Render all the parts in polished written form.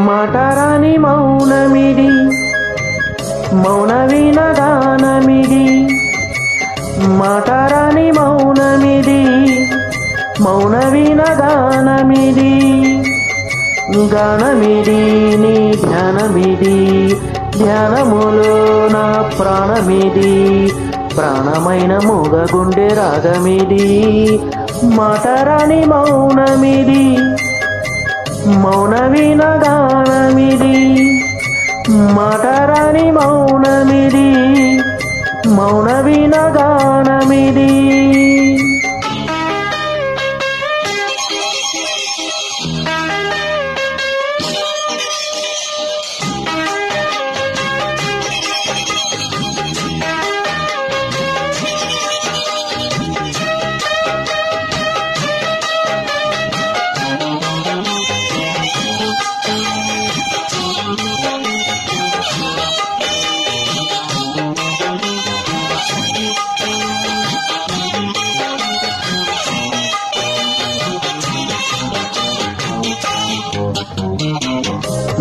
మాటరాని మౌనమిది, మౌన వినగానమిది. మాటరాని మౌనమిది, మౌన వినగానమిది. గానమిది నీ ధ్యానమిది, ధ్యానములో నా ప్రాణమిది. ప్రాణమైన మూగగుండె రాగమిది. మాటరాని మౌనమిది, మౌన వినగానమిది. మాటరాని మౌనమిది, మౌన వినగానమిది.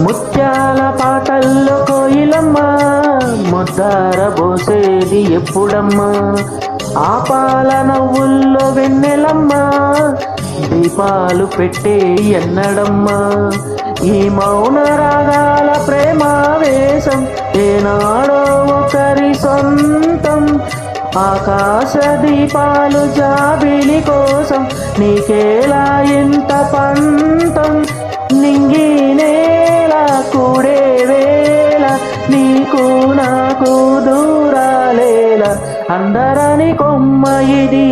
ముత్యాల పాటల్లో కోయిలమ్మ, ముద్దార బోసేది ఎప్పుడమ్మా. ఆపాల నవ్వుల్లో వెన్నెలమ్మ, దీపాలు పెట్టే ఎన్నడమ్మా. ఈ మౌన రాగాల ప్రేమావేశం ఏనాడో ఒకరి సొంతం. ఆకాశ దీపాలు జాబిలి కోసం నీకేలా ఇంత పంతం. నింగి నేల కూడే వేళ నీకు నాకు దూరాలేల. అందరని కొమ్మ ఇది,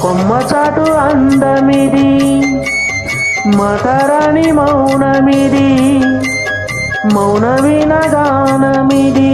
కొమ్మ చాటు అందమిది. మాటరాని మౌనమిది, మౌన వినగానమిది.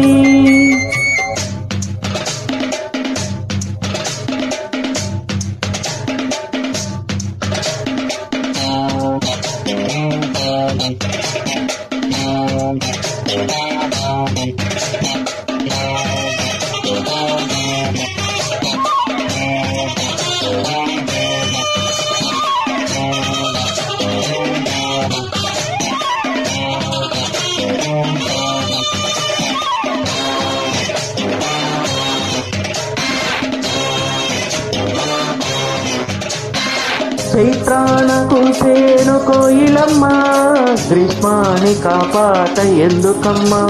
చైత్రానకు సేను కోయిలమ్మ, గ్రీష్మాని కాపాట ఎందుకమ్మా.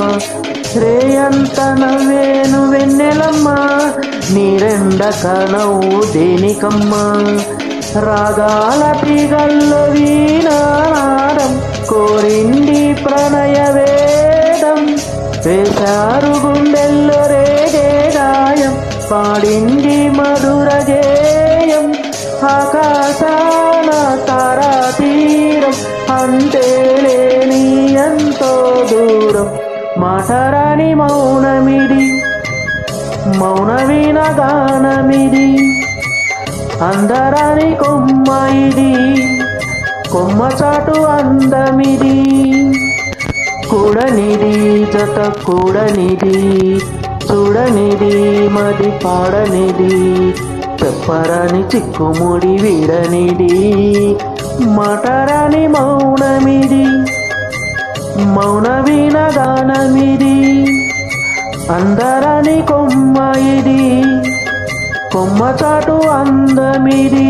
శ్రేయంత నవ్వేను వెన్నెలమ్మ, నీరెండక నవ్వు దేనికమ్మా. రాగాల తీగల్లో వీణానాదం కోరింది ప్రణయ వేదం. వేశారు గుండెల్లో రేగే గాయం, పాడింది మధుర గేయం. ఆకాశాన తారా తీరం, అంటే లేని ఎంతో దూరం. మాటరాని మౌనమిది, మౌన వినగానమిది. అందరాని కొమ్మ ఇది, కొమ్మ చాటు అందమిది. కూడనిది జత కూడనిది, చూడనిది మది పాడనిది. చెప్పరాని చిక్కుముడి వీడనిది. మాటరాని మౌనమిది, మౌన వినగానమిది. అందరాని కొమ్మ ఇది, కొమ్మ చాటు అందమిది.